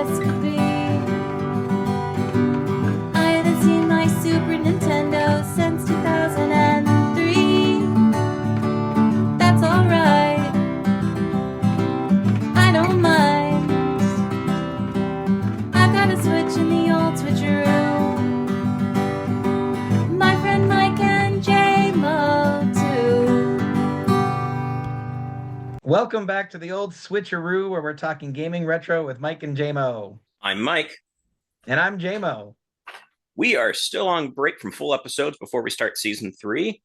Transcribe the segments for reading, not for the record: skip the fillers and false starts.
this could be. I haven't seen my Super Nintendo since 2003. That's alright, I don't mind. I've got a Switch in the old SwitchAroo. My friend Mike and Jaymo too. Welcome back to the Old SwitchAroo, where we're talking gaming retro with Mike and Jaymo. I'm Mike. And I'm Jaymo. We are still on break from full episodes before we start season 3.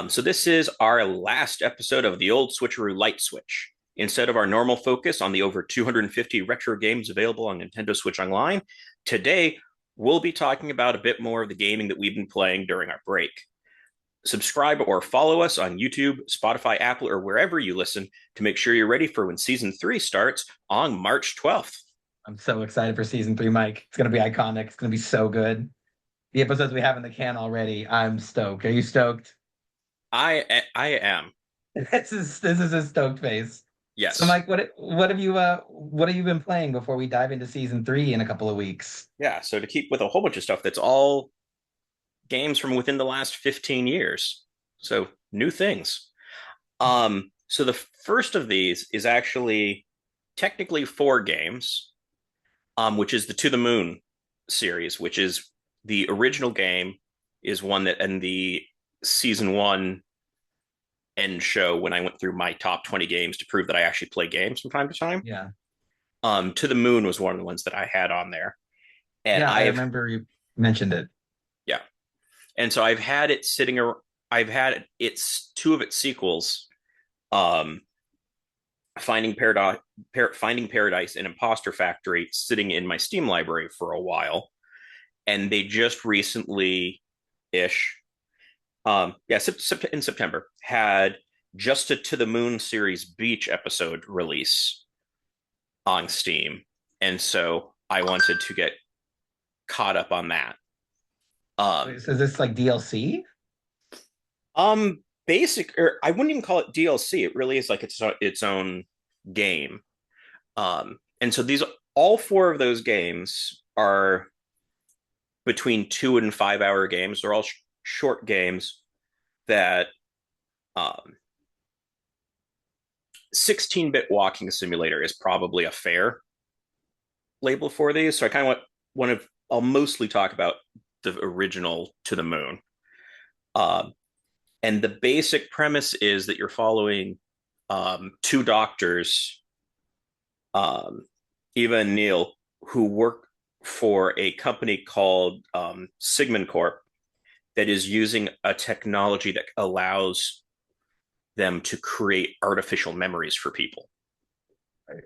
So this is our last episode of the Old SwitchAroo Lite Switch. Instead of our normal focus on the over 250 retro games available on Nintendo Switch Online, today we'll be talking about a bit more of the gaming that we've been playing during our break. Subscribe or follow us on YouTube, Spotify, Apple, or wherever you listen to make sure you're ready for when season 3 starts on March 12th. I'm so excited for season 3, Mike. It's going to be iconic. It's going to be so good. The episodes we have in the can already, I'm stoked. Are you stoked? I am. This is a stoked face. Yes. So, Mike, what have you been playing before we dive into season 3 in a couple of weeks? Yeah, so to keep with a whole bunch of stuff that's all games from within the last 15 years. So new things. So the first of these is actually technically 4 games, which is the To the Moon series, which is the original game is one that in the season 1 end show when I went through my top 20 games to prove that I actually play games from time to time. Yeah. To the Moon was one of the ones that I had on there. And yeah, I remember you mentioned it. Yeah. And so I've had it sitting around, I've had its 2 of its sequels, Finding Paradise and Imposter Factory, sitting in my Steam library for a while. And they just recently-ish, in September, had just a To the Moon series Beach episode release on Steam. And so I wanted to get caught up on that. So is this like DLC? Basic, or I wouldn't even call it DLC. It really is like its own game. And so all 4 of those games are between 2 and 5 hour games. They're all short games that 16-bit walking simulator is probably a fair label for these. So I kind of I'll mostly talk about the original To the Moon. And the basic premise is that you're following 2 doctors, Eva and Neil, who work for a company called Sigmund Corp that is using a technology that allows them to create artificial memories for people. Right.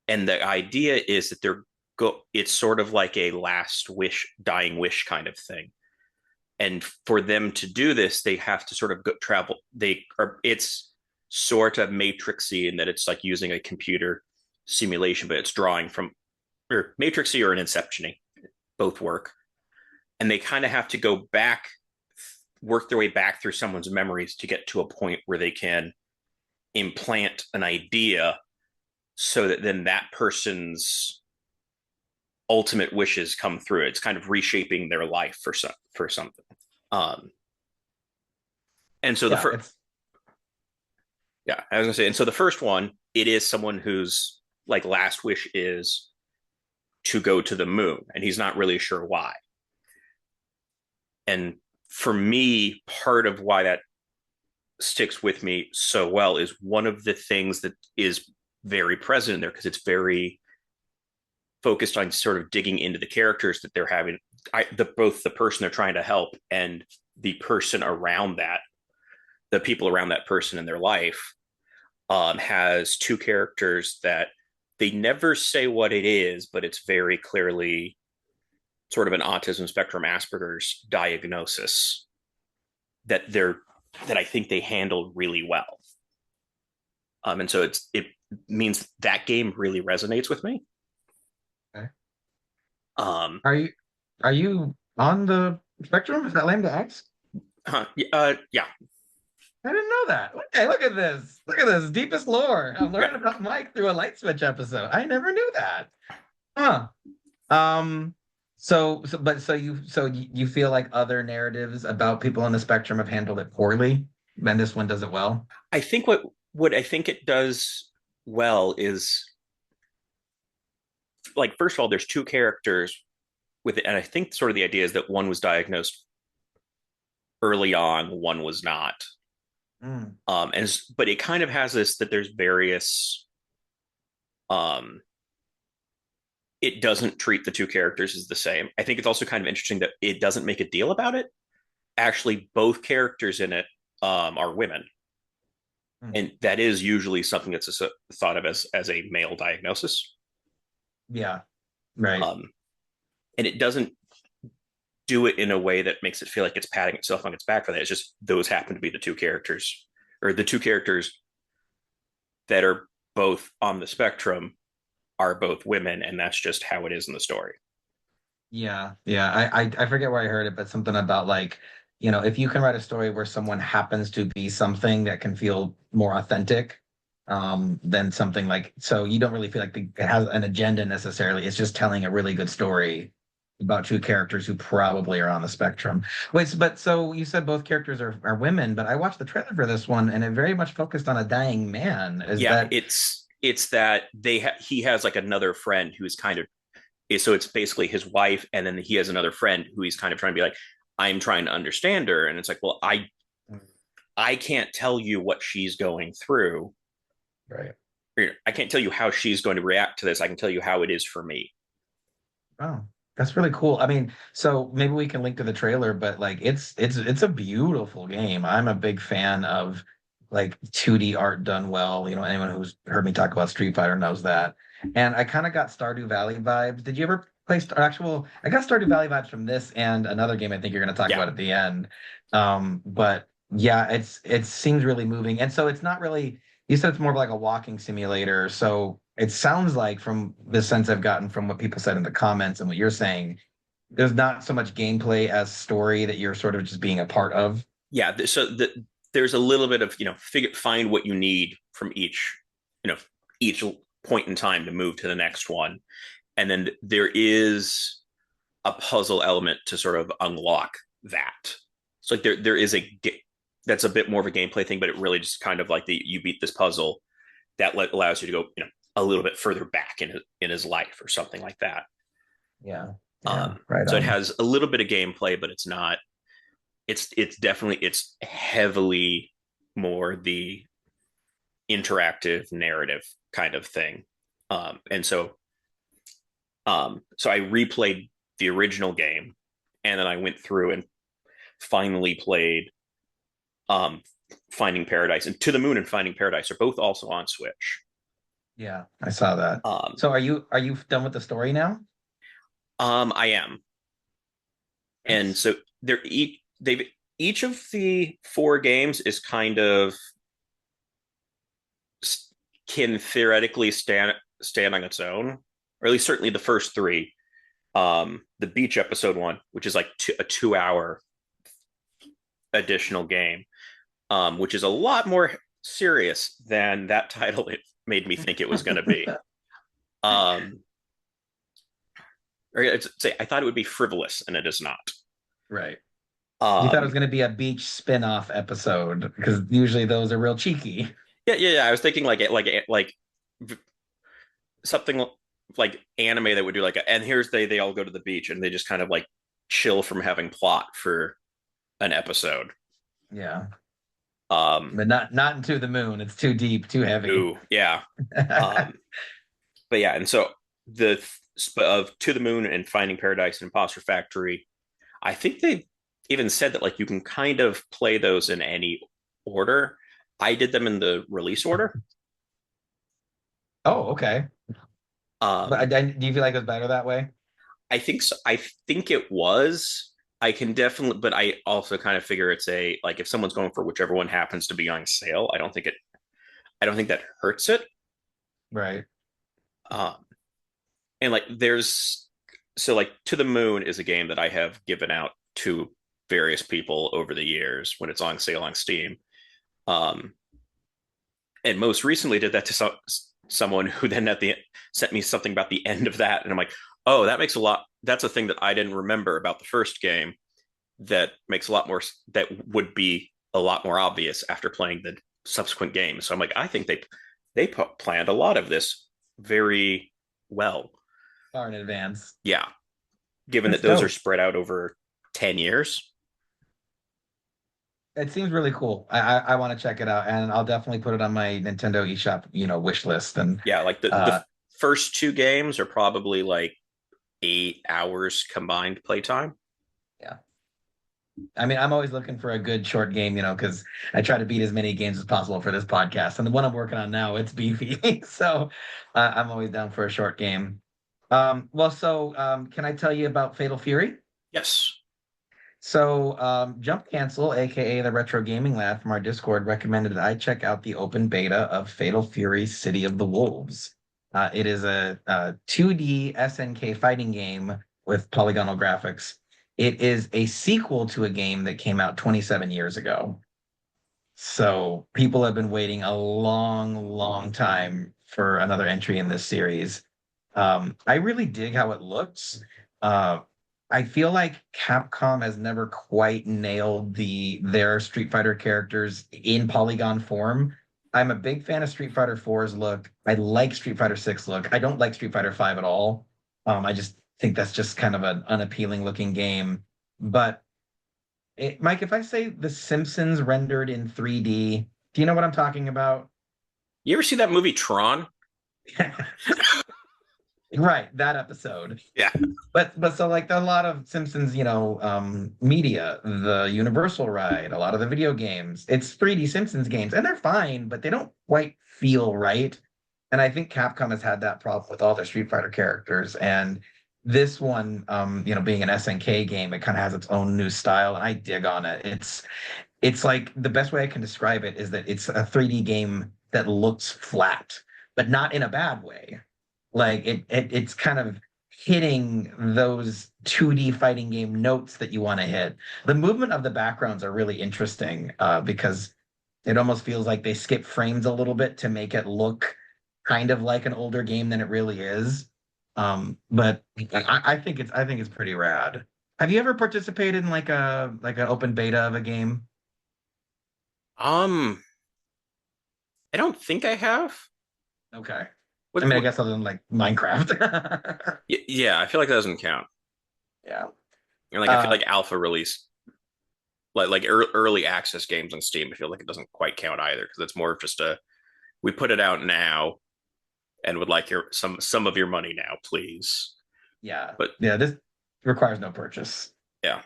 And the idea is that it's sort of like a last wish, dying wish kind of thing. And for them to do this, they have to sort of travel. It's sort of matrixy in that it's like using a computer simulation, but it's drawing from or matrixy or an inception-y. Both work. And they kind of have to go back, work their way back through someone's memories to get to a point where they can implant an idea so that then that person's ultimate wishes come through. It's kind of reshaping their life for something. And so I was gonna say, and so the first one, it is someone whose like last wish is to go to the moon, and he's not really sure why. And for me, part of why that sticks with me so well is one of the things that is very present in there, because it's very focused on sort of digging into the characters that they're having, both the person they're trying to help and the person around that, the people around that person in their life, has 2 characters that they never say what it is, but it's very clearly sort of an autism spectrum Asperger's diagnosis that I think they handled really well. And so it means that game really resonates with me. Okay. Um, Are you on the spectrum? Is that lame to ask? yeah. I didn't know that. Okay, look at this. Look at this. Deepest lore. I'm learning about Mike through a Light Switch episode. I never knew that. Huh. Um, so you feel like other narratives about people on the spectrum have handled it poorly, and this one does it well? I think what I think it does well is like first of all, there's two characters with it, and I think sort of the idea is that one was diagnosed early on, one was not. Mm, But it kind of has this that there's various um it doesn't treat the two characters as the same. I think it's also kind of interesting that it doesn't make a deal about it. Actually, both characters in it are women, mm. and that is usually something that's thought of as a male diagnosis. Yeah, right. Um, and it doesn't do it in a way that makes it feel like it's patting itself on its back for that. It's just those happen to be the two characters, or the two characters that are both on the spectrum are both women, and that's just how it is in the story. Yeah, yeah. I forget where I heard it, but something about like, if you can write a story where someone happens to be something that can feel more authentic, than something like, so you don't really feel like it has an agenda necessarily. It's just telling a really good story about two characters who probably are on the spectrum. Wait, but so you said both characters are women, but I watched the trailer for this one and it very much focused on a dying man. Is Yeah, that it's that he has like another friend who's kind of so it's basically his wife, and then he has another friend who he's kind of trying to be like, I'm trying to understand her, and it's like, well, I can't tell you what she's going through. right? I can't tell you how she's going to react to this. I can tell you how it is for me. Oh, that's really cool. I mean, so maybe we can link to the trailer, but like it's a beautiful game. I'm a big fan of like 2D art done well. Anyone who's heard me talk about Street Fighter knows that. And I kind of got Stardew Valley vibes. Did you ever play I got Stardew Valley vibes from this and another game I think you're going to talk Yeah, about at the end. But yeah, it seems really moving. And so it's not really, you said it's more of like a walking simulator. So it sounds like from the sense I've gotten from what people said in the comments and what you're saying, there's not so much gameplay as story that you're sort of just being a part of. yeah. There's a little bit of find what you need from you know each point in time to move to the next one, and then there is a puzzle element to sort of unlock that. So like there is that's a bit more of a gameplay thing, but it really just kind of like you beat this puzzle that allows you to go a little bit further back in his life or something like that. Yeah. Yeah. Right So it on. has a little bit of gameplay, but it's not. It's definitely it's heavily more the interactive narrative kind of thing. And so I replayed the original game, and then I went through and finally played um, Finding Paradise, and To the Moon and Finding Paradise are both also on Switch. Yeah, I saw that. Um, So are you done with the story now? I am, and Nice. so they've each of the four games is kind of can theoretically stand on its own, or at least certainly the first three. The beach episode one, which is like a 2 hour additional game, which is a lot more serious than that title it made me think it was going to be. Um, or I'd say I thought it would be frivolous, and it is not. Right. You thought it was Um, going to be a beach spin-off episode because usually those are real cheeky. yeah. I was thinking like something like anime that would do like and here's they all go to the beach and they just kind of like chill from having plot for an episode. Yeah. Um, But not into the moon. It's too deep, too heavy. ooh, yeah. Um, but yeah, and so the of To the Moon and Finding Paradise and Imposter Factory, I think they even said that like you can kind of play those in any order. I did them in the release order. Oh, okay. But Um, do you feel like it was better that way? I think so. I think it was. I can definitely, but I also kind of figure it's a like if someone's going for whichever one happens to be on sale. I don't think that hurts it. Right. Um, and like there's so like To the Moon is a game that I have given out to various people over the years when it's on sale on Steam. Um, and most recently did that to someone who then sent me something about the end of that, and I'm like, oh, that makes a lot. That's a thing that I didn't remember about the first game. That makes a lot more. That would be a lot more obvious after playing the subsequent games. So I'm like, I think they planned a lot of this very well. Far in advance. Yeah, given That's that those dope. are spread out over 10 years. It seems really cool. I want to check it out, and I'll definitely put it on my Nintendo eShop, wish list. And Yeah, like the uh, first two games are probably like 8 hours combined playtime. yeah, I mean, I'm always looking for a good short game, because I try to beat as many games as possible for this podcast. And the one I'm working on now, it's beefy, so I'm always down for a short game. Can I tell you about Fatal Fury? Yes. So, Jump Cancel, aka the Retro Gaming Lad from our Discord, recommended that I check out the open beta of Fatal Fury City of the Wolves. It is a 2D SNK fighting game with polygonal graphics. It is a sequel to a game that came out 27 years ago. So, people have been waiting a long, long time for another entry in this series. I really dig how it looks. Uh, I feel like Capcom has never quite nailed their Street Fighter characters in polygon form. I'm a big fan of Street Fighter 4's look. I like Street Fighter 6 look. I don't like Street Fighter 5 at all. I just think that's just kind of an unappealing looking game. But Mike, if I say The Simpsons rendered in 3D, do you know what I'm talking about? You ever see that movie Tron? Right, that episode. Yeah. But so like a lot of Simpsons, media, the Universal ride, a lot of the video games, it's 3D Simpsons games, and they're fine, but they don't quite feel right. And I think Capcom has had that problem with all their Street Fighter characters. And this one, being an SNK game, it kind of has its own new style, and I dig on it. It's like the best way I can describe it is that it's a 3D game that looks flat, but not in a bad way. Like it's kind of hitting those 2D fighting game notes that you want to hit. The movement of the backgrounds are really interesting because it almost feels like they skip frames a little bit to make it look kind of like an older game than it really is. But I think it's pretty rad. Have you ever participated in like an open beta of a game? Um, I don't think I have. Okay. I What, mean, I what, guess other than like Minecraft. yeah, I feel like that doesn't count. Yeah. And like I feel Uh, like alpha release, like early access games on Steam, I feel like it doesn't quite count either because it's more of just a we put it out now and would like your some of your money now, please. yeah. But Yeah, this requires no purchase. yeah,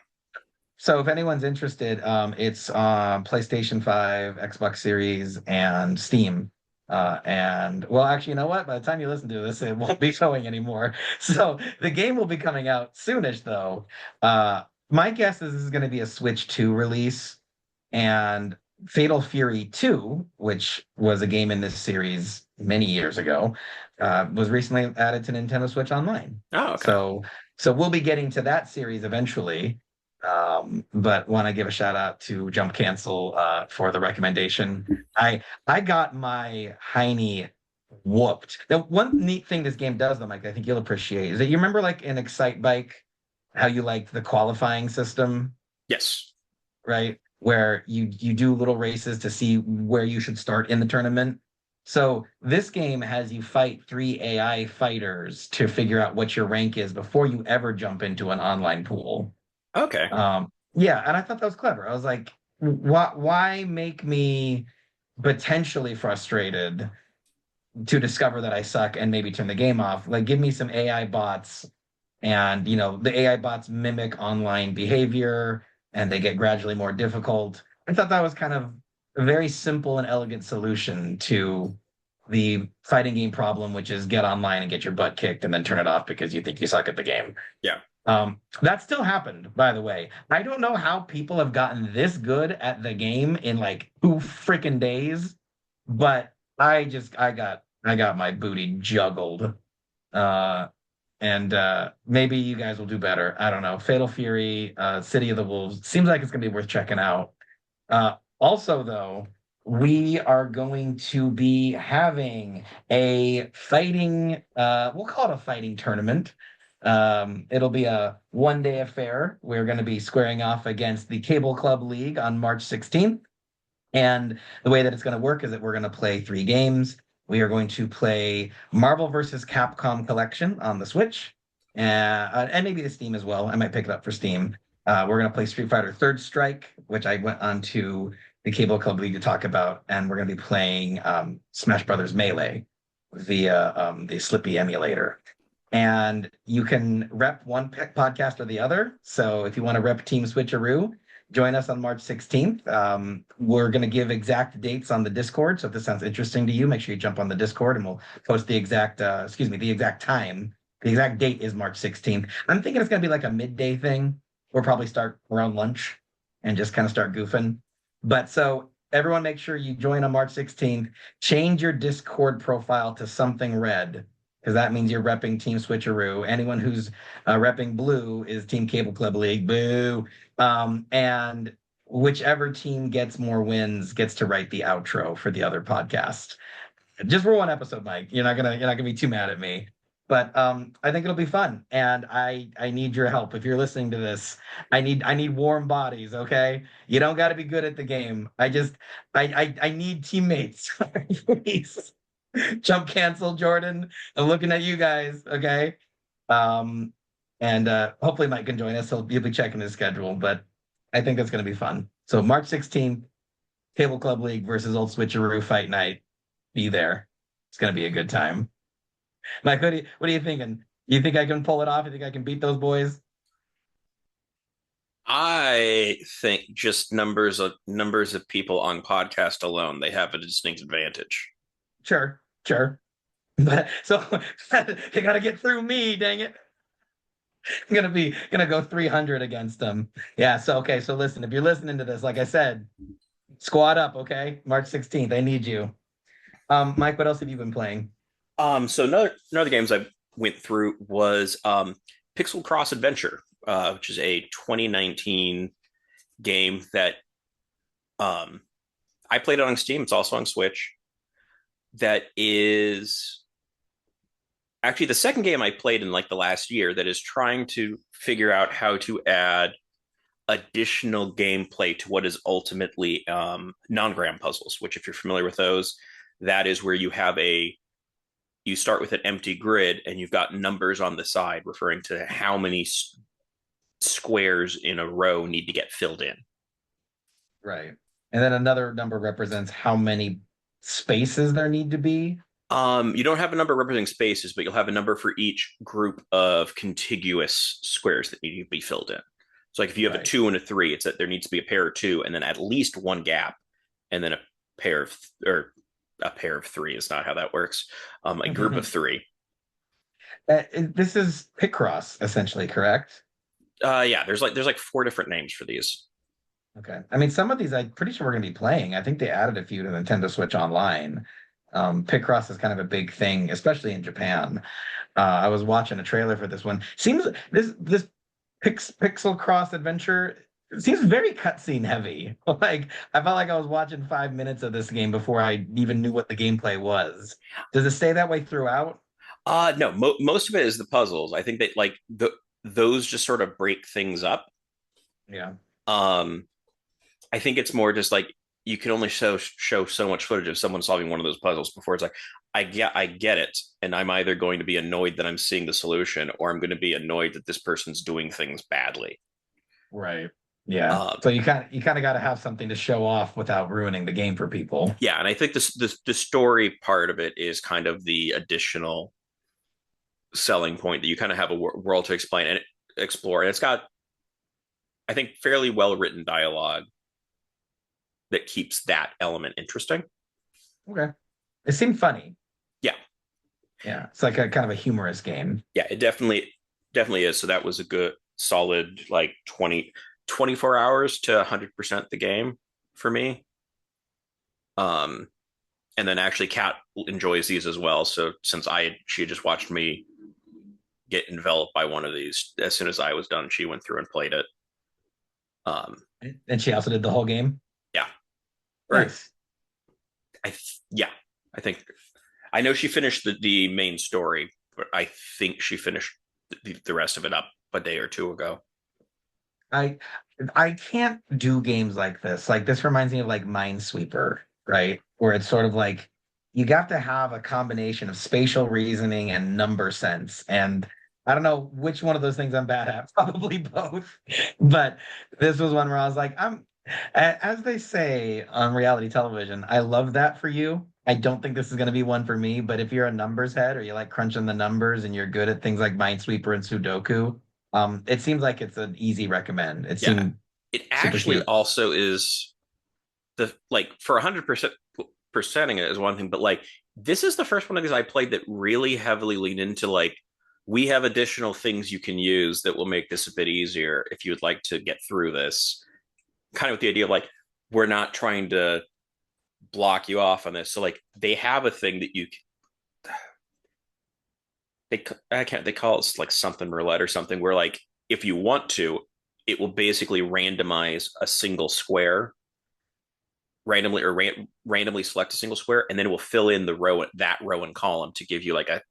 So if anyone's interested, it's on PlayStation 5, Xbox Series, and Steam. And well, actually, you know what? By the time you listen to this, it won't be showing anymore. So the game will be coming out soonish, though. My guess is this is going to be a Switch 2 release, and Fatal Fury 2, which was a game in this series many years ago, was recently added to Nintendo Switch Online. oh okay, So we'll be getting to that series eventually. But want to give a shout out to Jump Cancel for the recommendation. I got my Heine whooped. The one neat thing this game does, though, Mike, I think you'll appreciate is that you remember like in Excite Bike, how you liked the qualifying system, yes, right? Where you do little races to see where you should start in the tournament. So this game has you fight 3 AI fighters to figure out what your rank is before you ever jump into an online pool. okay, Yeah, and I thought that was clever. I was like, why make me potentially frustrated to discover that I suck and maybe turn the game off? Like, give me some AI bots, and the AI bots mimic online behavior, and they get gradually more difficult. I thought that was kind of a very simple and elegant solution to the fighting game problem, which is get online and get your butt kicked and then turn it off because you think you suck at the game. yeah. That still happened, by the way. I don't know how people have gotten this good at the game in like 2 freaking days, but I got my booty juggled. And maybe you guys will do better. I don't know. Fatal Fury, City of the Wolves seems like it's gonna be worth checking out. Also, though, we are going to be having a fighting, we'll call it a fighting tournament. It'll be a 1 day affair. We're going to be squaring off against the Cable Club League on March 16th. And the way that it's going to work is that we're going to play 3 games. We are going to play Marvel versus Capcom Collection on the Switch, and maybe the Steam as well. I might pick it up for Steam. We're going to play Street Fighter Third Strike, which I went on to the Cable Club League to talk about, and we're going to be playing Smash Brothers Melee via the Slippy emulator. And you can rep one podcast or the other. So if you want to rep Team Switcheroo, join us on March 16th. We're going to give exact dates on the Discord. So if this sounds interesting to you, make sure you jump on the Discord and we'll post the exact, the exact time. The exact date is March 16th. I'm thinking it's going to be like a midday thing. We'll probably start around lunch and just kind of start goofing. But so everyone make sure you join on March 16th. Change your Discord profile to something red, because that means you're repping Team Switcheroo. Anyone who's repping blue is Team Cable Club League. Boo. And whichever team gets more wins gets to write the outro for the other podcast. Just for one episode, Mike. You're not gonna be too mad at me. But I think it'll be fun, and I need your help. If you're listening to this, I need warm bodies. Okay, you don't got to be good at the game. I need teammates. Please, jump cancel, Jordan. I'm looking at you guys. Okay, and hopefully Mike can join us. He'll be checking his schedule, but I think that's going to be fun. So March 16th, Cable Club League versus Old Switcheroo Fight Night. Be there. It's going to be a good time. Mike, what are you thinking? You think I can pull it off? You think I can beat those boys? I think just numbers of people on podcast alone, they have a distinct advantage. Sure. But so they got to get through me, dang it. I'm gonna go 300 against them. Yeah. So okay. So listen, if you're listening to this, like I said, squad up. Okay, March 16th. I need you. Mike, what else have you been playing? So another games I went through was Piczle Cross Adventure, which is a 2019 game that I played it on Steam. It's also on Switch. That is actually the second game I played in like the last year that is trying to figure out how to add additional gameplay to what is ultimately non-gram puzzles, which if you're familiar with those, that is where you start with an empty grid and you've got numbers on the side referring to how many squares in a row need to get filled in. Right. And then another number represents how many spaces there need to be. You don't have a number representing spaces, but you'll have a number for each group of contiguous squares that need to be filled in. So like if you have a 2 and a 3, it's that there needs to be a pair of 2 and then at least one gap, and then a pair of 3 is not how that works. A group of 3. This is Picross, essentially, correct? Yeah, there's like 4 different names for these. Okay. I mean, some of these I'm pretty sure we're going to be playing. I think they added a few to Nintendo Switch Online. Picross is kind of a big thing, especially in Japan. I was watching a trailer for this one. Seems this Piczle Cross Adventure seems very cutscene heavy. Like I felt like I was watching 5 minutes of this game before I even knew what the gameplay was. Does it stay that way throughout? No, most of it is the puzzles. I think that like those just sort of break things up. Yeah. I think it's more just like you can only show so much footage of someone solving one of those puzzles before it's like, I get it. And I'm either going to be annoyed that I'm seeing the solution or I'm going to be annoyed that this person's doing things badly. Right. Yeah. So you kind of got to have something to show off without ruining the game for people. Yeah. And I think the story part of it is kind of the additional selling point that you kind of have a world to explain and explore. And it's got, I think, fairly well written dialogue that keeps that element interesting. Okay. It seemed funny. Yeah. Yeah. It's like a kind of a humorous game. Yeah, it definitely is. So that was a good solid like 24 hours to 100% the game for me. And then actually Kat enjoys these as well. So since she had just watched me get enveloped by one of these, as soon as I was done, she went through and played it. And she also did the whole game? Yeah. Nice. Yeah, I think I know she finished the main story, but I think she finished the rest of it up a day or two ago. I I can't do games like this. Like this reminds me of like Minesweeper, right? Where it's sort of like you got to have a combination of spatial reasoning and number sense. And I don't know which one of those things I'm bad at, probably both. But this was one where I was like, as they say on reality television, I love that for you. I don't think this is going to be one for me, but if you're a numbers head or you like crunching the numbers and you're good at things like Minesweeper and Sudoku, it seems like it's an easy recommend. It Yeah, seemed it super actually cute. also is the like for 100% percenting it is one thing, but like this is the first one of these I played that really heavily leaned into like we have additional things you can use that will make this a bit easier if you would like to get through this. Kind of with the idea of like we're not trying to block you off on this. So like they have a thing that you they I can't they call it like something roulette or something where like if you want to, it will basically randomize a single square randomly or randomly select a single square, and then it will fill in the row and column to give you like a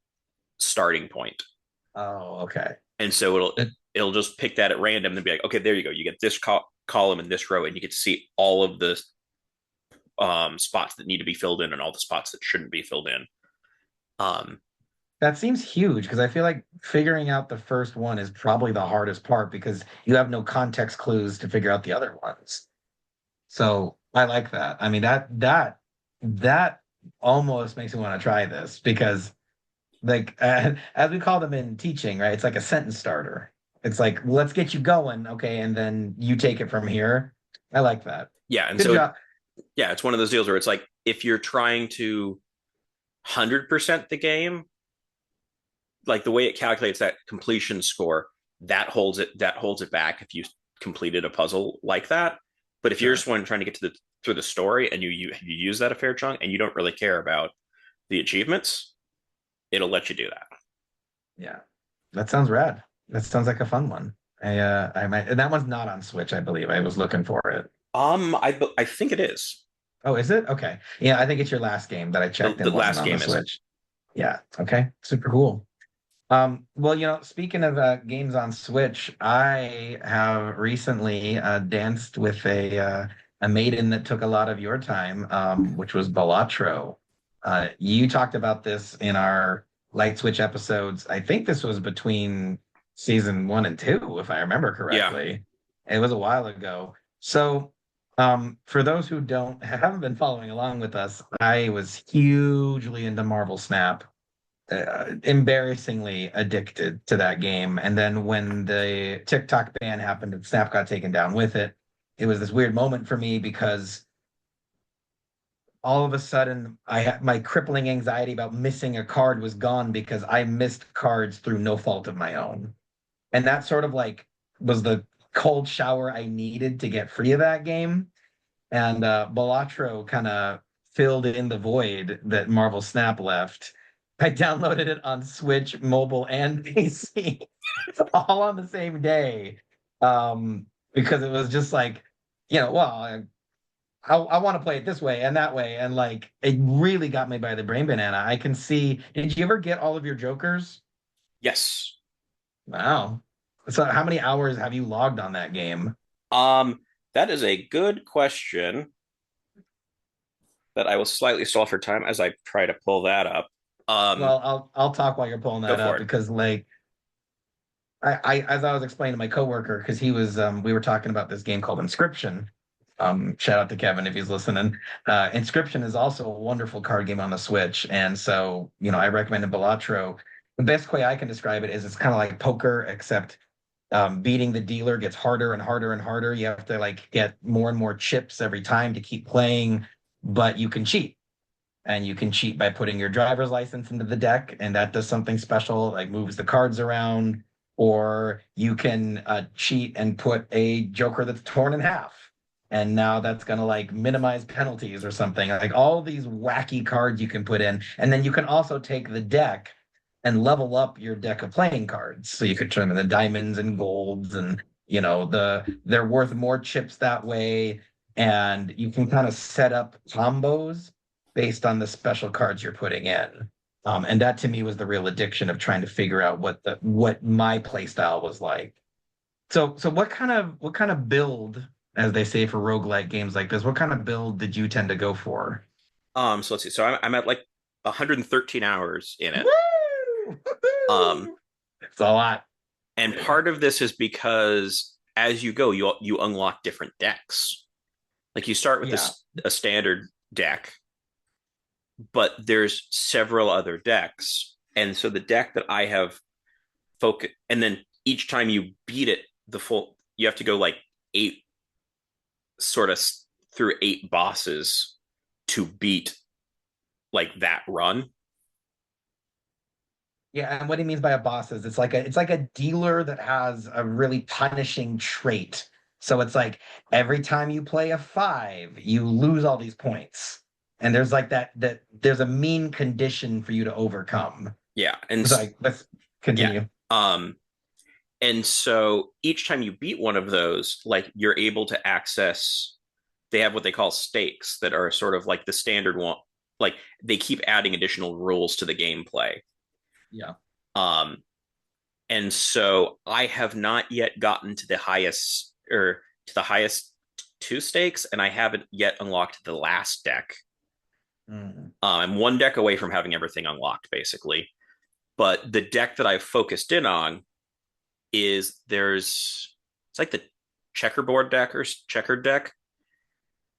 starting point. Oh, okay. And so it'll just pick that at random and be like, okay, there you go. You get this column and this row, and you get to see all of the spots that need to be filled in and all the spots that shouldn't be filled in. That seems huge because I feel like figuring out the first one is probably the hardest part because you have no context clues to figure out the other ones. So I like that. I mean that almost makes me want to try this because like as we call them in teaching, right? It's like a sentence starter. It's like let's get you going, okay, and then you take it from here. I like that. Yeah, and Good so job. yeah, it's one of those deals where it's like if you're trying to 100% the game, like the way it calculates that completion score, that holds it back if you completed a puzzle like that. But if you're Sure. just one trying to get to the through the story and you use that a fair chunk and you don't really care about the achievements, it'll let you do that. Yeah. That sounds rad. That sounds like a fun one. I might, and that one's not on Switch, I believe. I was looking for it. I think it is. Oh, is it? Okay. Yeah, I think it's your last game that I The, checked the and wasn't last on the game is. Switch. Yeah. Okay. Super cool. Well, speaking of games on Switch, I have recently danced with a maiden that took a lot of your time, which was Balatro. You talked about this in our Light Switch episodes. I think this was between season 1 and 2, if I remember Yeah. correctly. It was a while ago. So, for those who haven't been following along with us, I was hugely into Marvel Snap, embarrassingly addicted to that game. And then when the TikTok ban happened and Snap got taken down with it, it was this weird moment for me because all of a sudden I had my crippling anxiety about missing a card was gone because I missed cards through no fault of my own. And that sort of like was the cold shower I needed to get free of that game. And Balatro kind of filled in the void that Marvel Snap left. I downloaded it on Switch, mobile, and PC all on the same day, because it was just like, well, I want to play it this way and that way, and like it really got me by the brain banana. I can see. Did you ever get all of your Jokers? Yes. Wow. So how many hours have you logged on that game? Um, that is a good question that I will slightly stall for time as I try to pull that up. Well, I'll talk while you're pulling Go that for up it. because like I as I was explaining to my coworker because he was we were talking about this game called Inscription. Shout out to Kevin if he's listening. Inscription is also a wonderful card game on the Switch, and so I recommended Balatro. The best way I can describe it is it's kind of like poker, except beating the dealer gets harder and harder and harder. You have to like get more and more chips every time to keep playing, but you can cheat. And you can cheat by putting your driver's license into the deck, and that does something special, like moves the cards around. Or you can cheat and put a Joker that's torn in half, and now that's going to like minimize penalties or something. Like all these wacky cards you can put in, and then you can also take the deck and level up your deck of playing cards. So you could turn them into diamonds and golds, and they're worth more chips that way. And you can kind of set up combos based on the special cards you're putting in. And that to me was the real addiction of trying to figure out what my play style was like. So what kind of build, as they say for roguelike games like this, what kind of build did you tend to go for? So let's see. So I'm at like 113 hours in it. Woo! Um, It's a lot. and part of this is because as you go, you unlock different decks. Like you start with Yeah. a standard deck, but there's several other decks. And so the deck that I have focus, and then each time you beat it, you have to go like eight sort of through eight bosses to beat like that run. Yeah, and what he means by a boss is it's like a dealer that has a really punishing trait. So it's like every time you play a 5, you lose all these points. And there's like that there's a mean condition for you to overcome. Yeah, and So like, let's continue. um, and so each time you beat one of those, like you're able to access. They have what they call stakes that are sort of like the standard one. Like they keep adding additional rules to the gameplay. Yeah. Um, and so I have not yet gotten to the highest or to the highest two stakes, and I haven't yet unlocked the last deck. I'm one deck away from having everything unlocked, basically. But the deck that I've focused in on is it's like the checkerboard deck or checkered deck,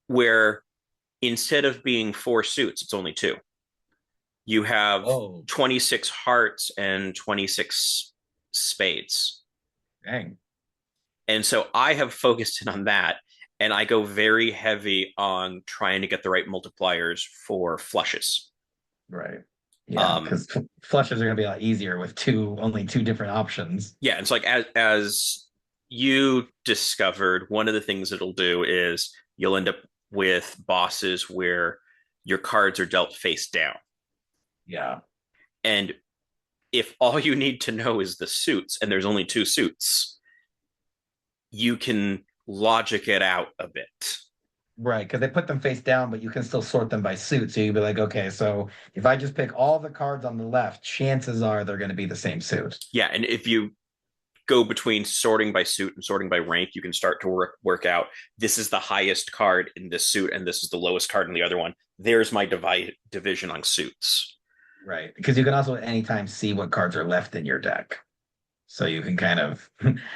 where instead of being 4 suits, it's only 2. You have 26 hearts and 26 spades. Dang. And so I have focused in on that, and I go very heavy on trying to get the right multipliers for flushes. Right. Yeah, because flushes are going to be a lot easier with only two different options. Yeah, it's like as you discovered, one of the things it'll do is you'll end up with bosses where your cards are dealt face down. Yeah. And if all you need to know is the suits, and there's only 2 suits, you can logic it out a bit. Right, because they put them face down, but you can still sort them by suit. So you'd be like, okay, so if I just pick all the cards on the left, chances are they're going to be the same suit. Yeah, and if you go between sorting by suit and sorting by rank, you can start to work out this is the highest card in this suit, and this is the lowest card in the other one. There's my division on suits. Right, because you can also at any time see what cards are left in your deck. So you can kind of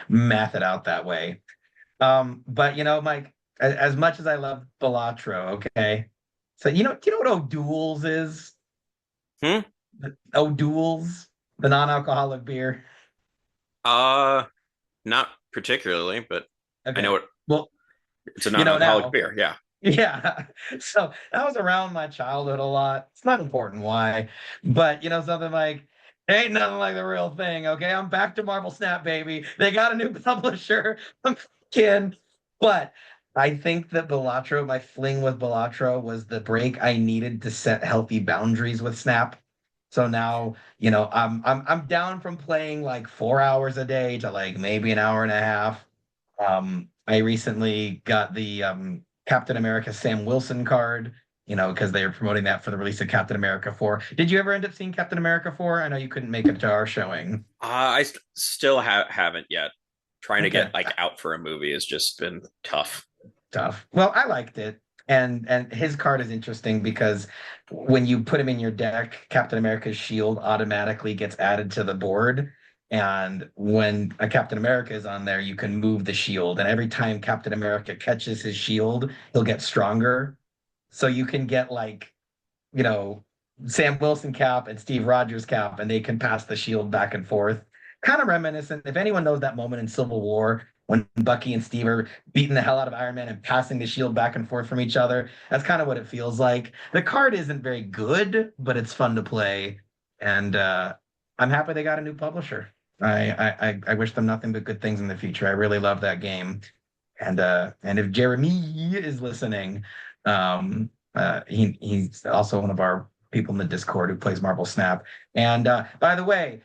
math it out that way. But Mike, as much as I love Balatro, okay. So do you know what O'Doul's is? O'Doul's, the non-alcoholic beer. Not particularly, but Okay. I know it. Well, it's a non-alcoholic beer. Yeah. Yeah. So that was around my childhood a lot. It's not important why, but something like ain't nothing like the real thing. Okay. I'm back to Marble Snap, baby. They got a new publisher. I'm kidding. But I think that Balatro, my fling with Balatro was the break I needed to set healthy boundaries with Snap. So now, I'm down from playing like 4 hours a day to like maybe an hour and a half. I recently got the Captain America Sam Wilson card, because they were promoting that for the release of Captain America 4. Did you ever end up seeing Captain America 4? I know you couldn't make it to our showing. I still haven't yet. Trying to get like out for a movie has just been tough. Well, I liked it. And his card is interesting because when you put him in your deck, Captain America's shield automatically gets added to the board. And when a Captain America is on there, you can move the shield. And every time Captain America catches his shield, he'll get stronger. So you can get like, Sam Wilson cap and Steve Rogers cap, and they can pass the shield back and forth. Kind of reminiscent. If anyone knows that moment in Civil War when Bucky and Steve are beating the hell out of Iron Man and passing the shield back and forth from each other, that's kind of what it feels like. The card isn't very good, but it's fun to play. And I'm happy they got a new publisher. I wish them nothing but good things in the future. I really love that game. And if Jeremy is listening, he's also one of our people in the Discord who plays Marble Snap. And by the way,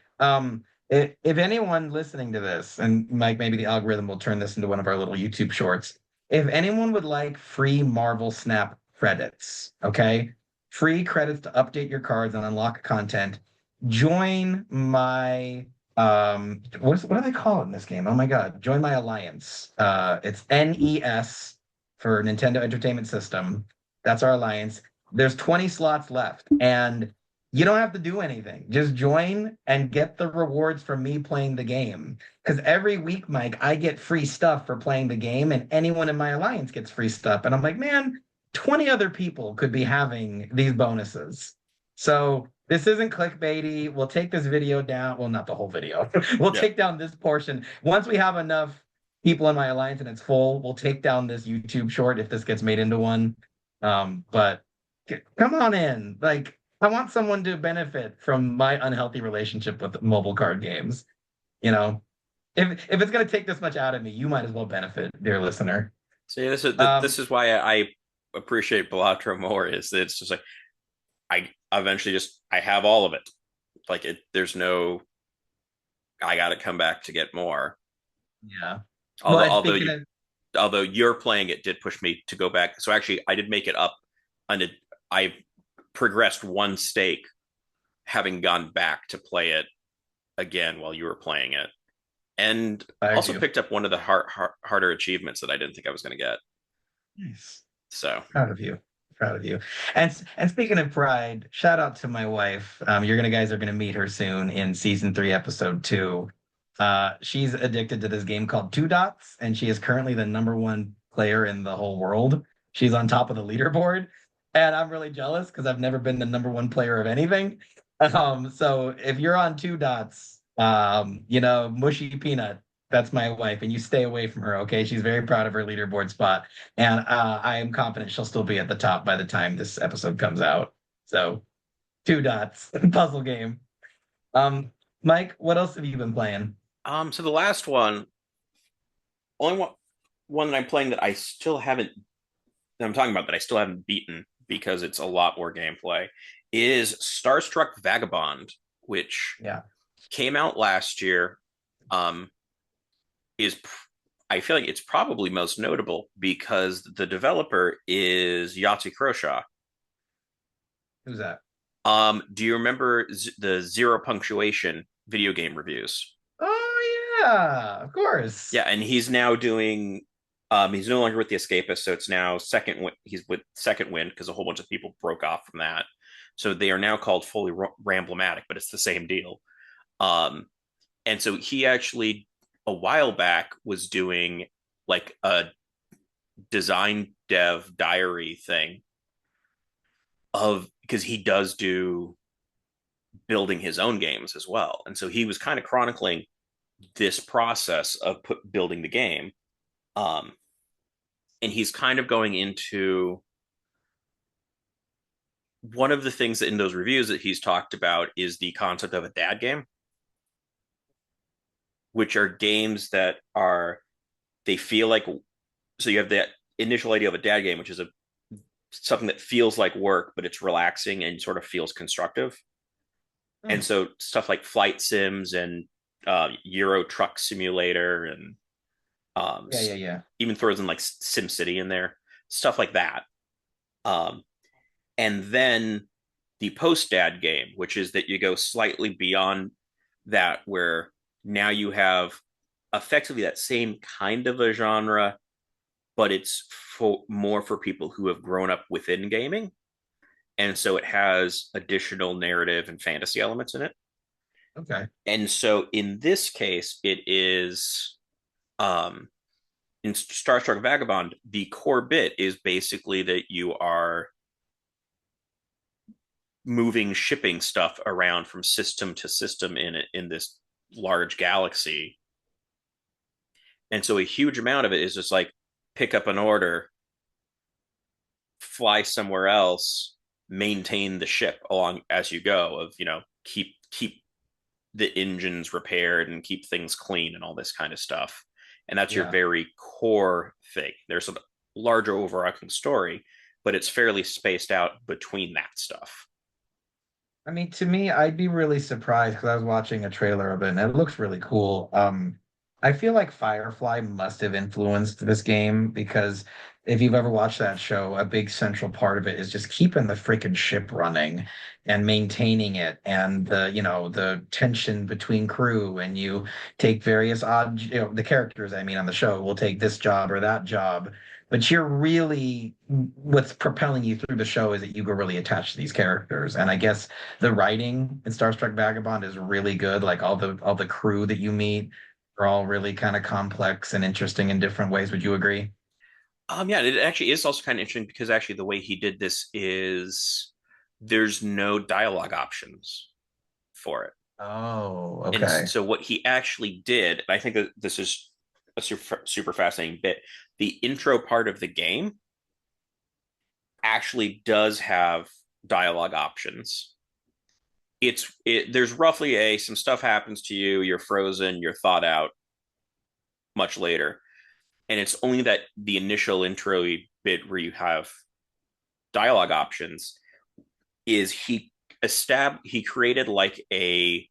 if anyone listening to this, and Mike, maybe the algorithm will turn this into one of our little YouTube shorts. If anyone would like free Marble Snap credits, okay, free credits to update your cards and unlock content. Join my what do they call it in this game? Oh my God. Join my alliance. It's NES for Nintendo Entertainment System. That's our alliance. There's 20 slots left, and you don't have to do anything. Just join and get the rewards from me playing the game. Because every week, Mike, I get free stuff for playing the game, and anyone in my alliance gets free stuff. And I'm like, man, 20 other people could be having these bonuses. So this isn't clickbaity. We'll take this video down. Well, not the whole video. We'll take down this portion. Once we have enough people in my alliance and it's full, we'll take down this YouTube short if this gets made into one. But come on in. Like, I want someone to benefit from my unhealthy relationship with mobile card games. You know, if it's going to take this much out of me, you might as well benefit, dear listener. So yeah, this is why I appreciate Balatro more. Is that it's just like I eventually just I have all of it. Like there's no I got to come back to get more. Yeah. Although you're playing it did push me to go back. So actually, I did make it up, and I progressed one stake, having gone back to play it again while you were playing it, and also picked up one of the harder achievements that I didn't think I was going to get. Nice. So proud of you. Proud of you. And speaking of pride, shout out to my wife. You're guys are gonna meet her soon in season 3, episode 2. She's addicted to this game called Two Dots, and she is currently the #1 player in the whole world. She's on top of the leaderboard, and I'm really jealous because I've never been the #1 player of anything. So if you're on Two Dots, mushy peanut, that's my wife, and you stay away from her, okay? She's very proud of her leaderboard spot, and I am confident she'll still be at the top by the time this episode comes out. So, Two Dots, puzzle game. Mike, what else have you been playing? So the last one, only one that I'm playing that I still haven't, that I'm talking about that I still haven't beaten because it's a lot more gameplay, is Starstruck Vagabond, which came out last year. I feel like it's probably most notable because the developer is Yahtzee Croshaw. Who's that? Do you remember the Zero Punctuation video game reviews? Oh yeah, of course. Yeah, and he's now doing. He's no longer with the Escapists, so it's now he's with Second Wind because a whole bunch of people broke off from that. So they are now called Fully Ramblematic, but it's the same deal. And so he actually, a while back, was doing like a design dev diary thing because he does do building his own games as well. And so he was kind of chronicling this process of building the game. And he's kind of going into one of the things that in those reviews that he's talked about is the concept of a dad game, which are games that they feel like, so you have that initial idea of a dad game, which is something that feels like work, but it's relaxing and sort of feels constructive. And so stuff like flight sims and Euro Truck Simulator and even throws in like Sim City in there, stuff like that. And then the post-dad game, which is that you go slightly beyond that, where now you have effectively that same kind of a genre, but it's more for people who have grown up within gaming. And so it has additional narrative and fantasy elements in it. Okay. And so in this case, it is in Starstruck Vagabond, the core bit is basically that you are moving shipping stuff around from system to system in this large galaxy. And so a huge amount of it is just like pick up an order, fly somewhere else, maintain the ship along as you go, of keep the engines repaired and keep things clean and all this kind of stuff. And that's your very core thing. There's a larger overarching story, but it's fairly spaced out between that stuff. I mean, to me, I'd be really surprised because I was watching a trailer of it and it looks really cool. I feel like Firefly must have influenced this game because if you've ever watched that show, a big central part of it is just keeping the freaking ship running and maintaining it and the tension between crew. And you take various odd, the characters, I mean, on the show will take this job or that job. But you're really, what's propelling you through the show is that you go really attached to these characters. And I guess the writing in Starstruck Vagabond is really good. Like all the crew that you meet are all really kind of complex and interesting in different ways. Would you agree? Yeah, it actually is also kind of interesting because actually the way he did this is there's no dialogue options for it. Oh, And okay. so what he actually did, and I think that this is a super fascinating bit, the intro part of the game actually does have dialogue options. There's roughly a some stuff happens to you, you're frozen, you're thought out much later. And it's only that the initial intro bit where you have dialogue options is he created like a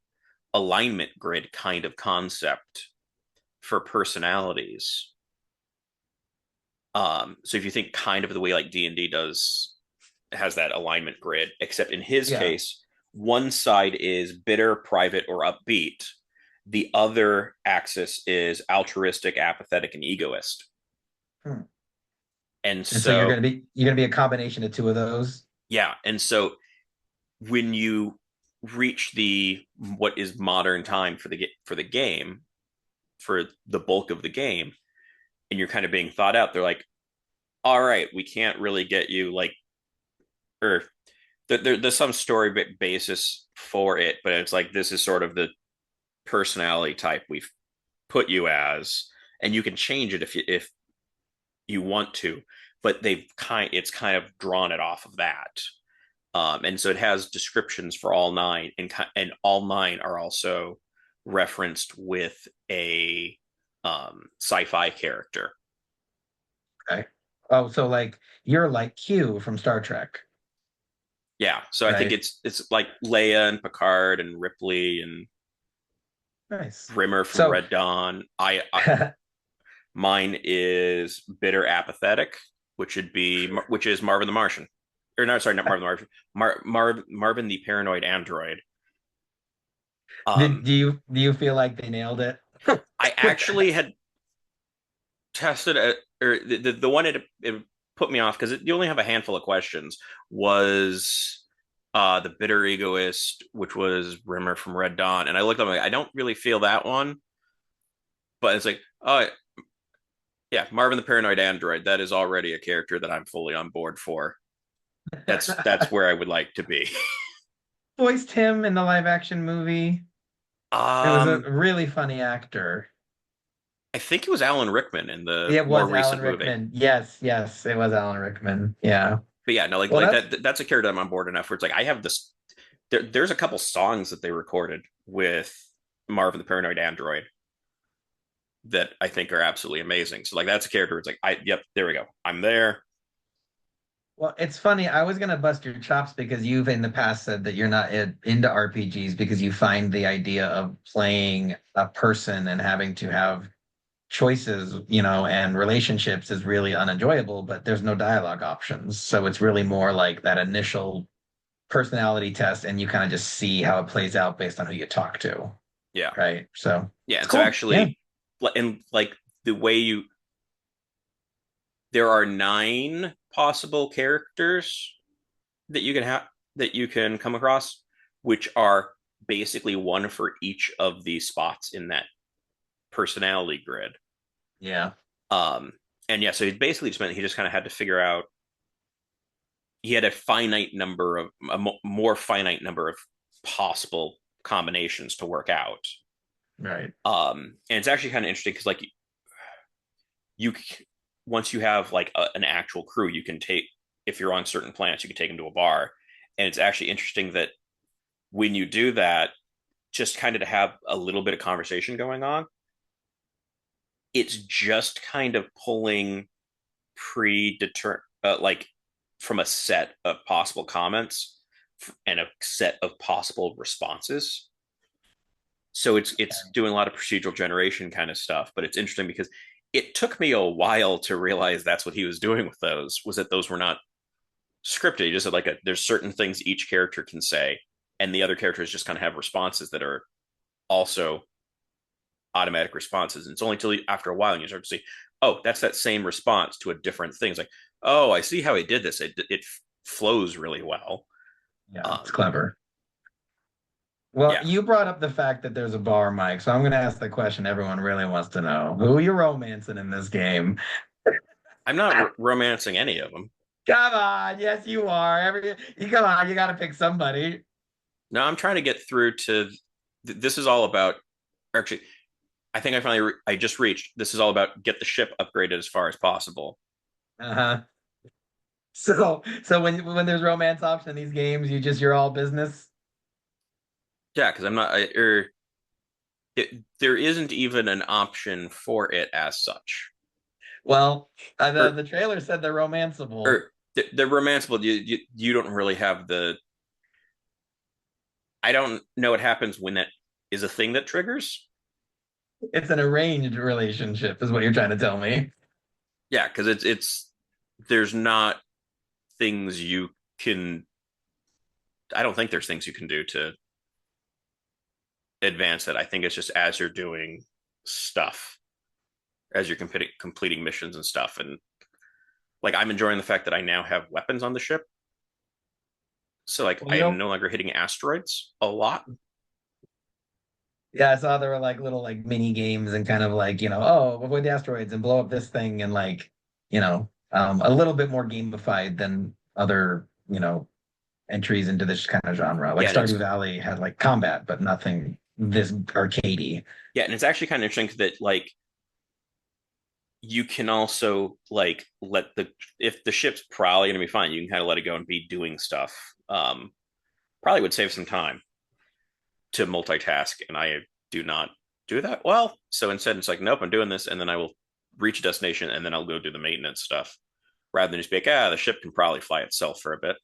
alignment grid kind of concept for personalities. So if you think kind of the way like D&D does has that alignment grid, except in his Yeah. case, one side is bitter, private, or upbeat. The other axis is altruistic, apathetic, and egoist. Hmm. And And so you're so, gonna be you're gonna be a combination of two of those. yeah. And so when you reach the what is modern time for the game, for the bulk of the game, and you're kind of being thought out, they're like, all right, we can't really get you like, or there's some story basis for it, but it's like this is sort of the personality type we've put you as, and you can change it if you want to, but it's kind of drawn it off of that. And so it has descriptions for all nine, and all nine are also referenced with a sci-fi character. Okay. Oh, so like you're like Q from Star Trek, Yeah, so I think right? it's like Leia and Picard and Ripley and Nice. Rimmer from So Red Dawn. Mine is bitter apathetic, which is Marvin the Martian, or no, sorry, not Marvin the Martian, Marvin the paranoid android. did Um, do you feel like they nailed it I with that? actually had tested it, or the one it put me off because you only have a handful of questions. Was the bitter egoist, which was Rimmer from Red Dawn, and I looked up like I don't really feel that one, but it's like oh yeah, Marvin the paranoid android. That is already a character that I'm fully on board for. That's where I would like to be. Voiced him in the live action movie. It was a um, really funny actor. I think it was Alan Rickman in the It more was Alan recent movie. Rickman. Yes, yes, it was Alan Rickman. Yeah. But yeah, no, Well, like that's that's a character I'm on board enough where it's like I have this. There's a couple songs that they recorded with Marvin the Paranoid Android that I think are absolutely amazing. So like that's a character. It's like yep, there we go. I'm there. well, it's funny. I was gonna bust your chops because you've in the past said that you're not into RPGs because you find the idea of playing a person and having to have choices, and relationships is really unenjoyable, but there's no dialogue options. So it's really more like that initial personality test, and you kind of just see how it plays out based on who you talk to, Yeah, right? So yeah. it's And so cool. Yeah. actually, and like the way you there are nine possible characters that you can have that you can come across, which are basically one for each of the spots in that personality grid. Yeah. Um, and yeah, so he basically just meant he just kind of had to figure out he had a finite number of a more finite number of possible combinations to work out. Right. And it's actually kind of interesting because like you once you have like an actual crew, you can take if you're on certain planets, you can take them to a bar, and it's actually interesting that when you do that, just kind of to have a little bit of conversation going on, it's just kind of pulling predetermined like from a set of possible comments and a set of possible responses. So it's doing a lot of procedural generation kind of stuff, but it's interesting because it took me a while to realize that's what he was doing with those, was that those were not scripted. He just said like there's certain things each character can say, and the other characters just kind of have responses that are also automatic responses. And it's only till after a while and you start to see, oh, that's that same response to a different thing. It's like, oh, I see how he did this. It flows really well. Yeah, it's clever. Well, Yeah. you brought up the fact that there's a bar, Mike, so I'm going to ask the question everyone really wants to know. Who are you romancing in this game? I'm not romancing any of them. Come on. Yes, you are. Come on. You got to pick somebody. No, I'm trying to get through to this is all about, actually, I think I just reached, this is all about get the ship upgraded as far as possible. Uh-huh. So when there's romance option in these games, you're all business. Yeah, because I'm not, there isn't even an option for it as such. Well, the trailer said they're romanceable. Or they're romanceable. You don't really have I don't know what happens when that is a thing that triggers. It's an arranged relationship, is what you're trying to tell me. Yeah, because it's there's not things you can. I don't think there's things you can do to advance it. I think it's just as you're doing stuff, as you're completing missions and stuff, and like I'm enjoying the fact that I now have weapons on the ship. So like I am no longer hitting asteroids a lot. Yeah, I saw there were like little like mini games and kind of like, oh, avoid the asteroids and blow up this thing and like, a little bit more gamified than other, entries into this kind of genre. Like Stardew Valley had like combat, but nothing this arcadey. Yeah, and it's actually kind of interesting that like you can also like if the ship's probably going to be fine, you can kind of let it go and be doing stuff. Probably would save some time to multitask, and I do not do that well. So instead, it's like, nope, I'm doing this, and then I will reach a destination, and then I'll go do the maintenance stuff, rather than just be like, the ship can probably fly itself for a bit.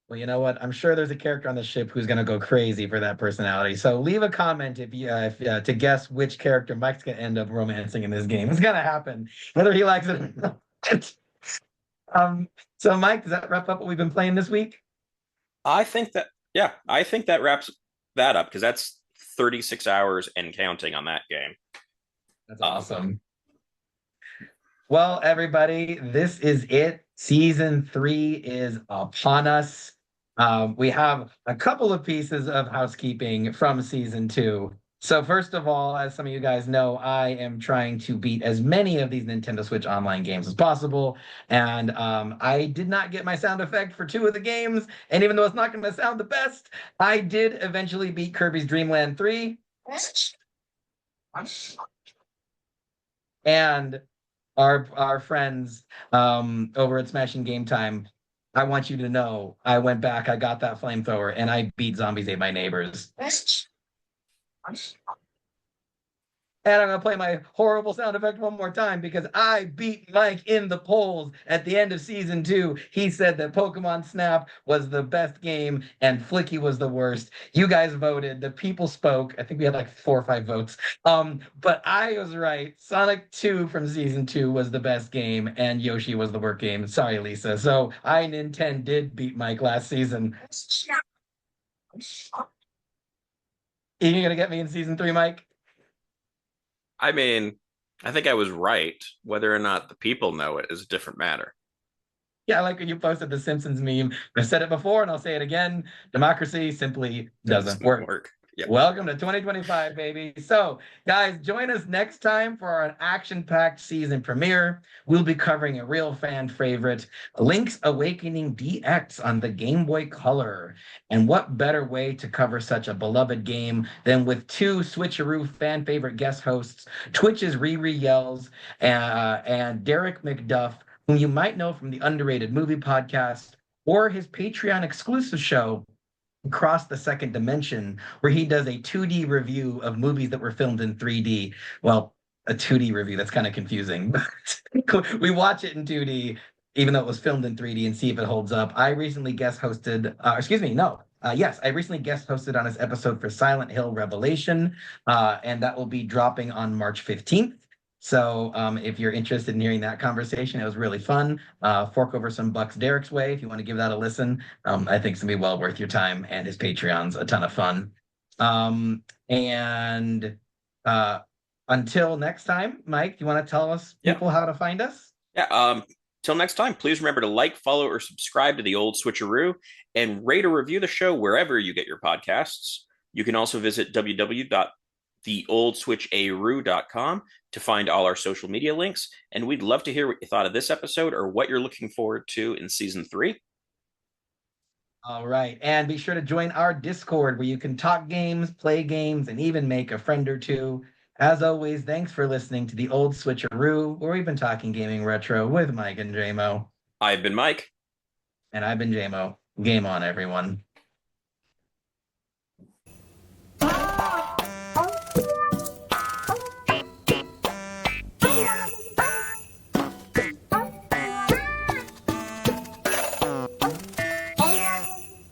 Well, you know what? I'm sure there's a character on the ship who's going to go crazy for that personality. So leave a comment if to guess which character Mike's going to end up romancing in this game. It's going to happen, whether he likes it or not. So Mike, does that wrap up what we've been playing this week? I think that wraps that up because that's 36 hours and counting on that game. That's awesome. Well, everybody, this is it. Season 3 is upon us. We have a couple of pieces of housekeeping from season 2. So first of all, as some of you guys know, I am trying to beat as many of these Nintendo Switch Online games as possible. And I did not get my sound effect for 2 of the games. And even though it's not going to sound the best, I did eventually beat Kirby's Dream Land 3. And our friends over at Smashing Game Time, I want you to know I went back, I got that flamethrower, and I beat Zombies Ate My Neighbors. And I'm going to play my horrible sound effect one more time because I beat Mike in the polls at the end of season 2. He said that Pokemon Snap was the best game and Flicky was the worst. You guys voted. The people spoke. I think we had like 4 or 5 votes. But I was right. Sonic 2 from season 2 was the best game and Yoshi was the worst game. Sorry, Lisa. So Nintendo did beat Mike last season. Are you going to get me in season 3, Mike? I mean, I think I was right. Whether or not the people know it is a different matter. Yeah, I like when you posted the Simpsons meme. I've said it before and I'll say it again. Democracy simply doesn't work. Yep. Welcome to 2025, baby. So, guys, join us next time for our action-packed season premiere. We'll be covering a real fan favorite, Link's Awakening DX on the Game Boy Color. And what better way to cover such a beloved game than with 2 SwitchAroo fan favorite guest hosts, Twitch's Riri Yells and Derek McDuff, whom you might know from the Underrated Movie Podcast or his Patreon exclusive show, Across the Second Dimension, where he does a 2D review of movies that were filmed in 3D. Well, a 2D review, that's kind of confusing. We watch it in 2D, even though it was filmed in 3D, and see if it holds up. I recently guest hosted, I recently guest hosted on his episode for Silent Hill Revelation, and that will be dropping on March 15th. So if you're interested in hearing that conversation, it was really fun. Fork over some bucks Derek's way if you want to give that a listen. I think it's gonna be well worth your time, and his Patreon's a ton of fun. And until next time, Mike, do you want to tell us people how to find us? Yeah. Till next time, please remember to like, follow, or subscribe to the Old SwitchAroo and rate or review the show wherever you get your podcasts. You can also visit www.theoldswitcharoo.com to find all our social media links. And we'd love to hear what you thought of this episode or what you're looking forward to in season 3. All right. And be sure to join our Discord where you can talk games, play games, and even make a friend or two. As always, thanks for listening to the Old SwitchAroo, where we've been talking gaming retro with Mike and Jaymo. I've been Mike. And I've been Jaymo. Game on, everyone.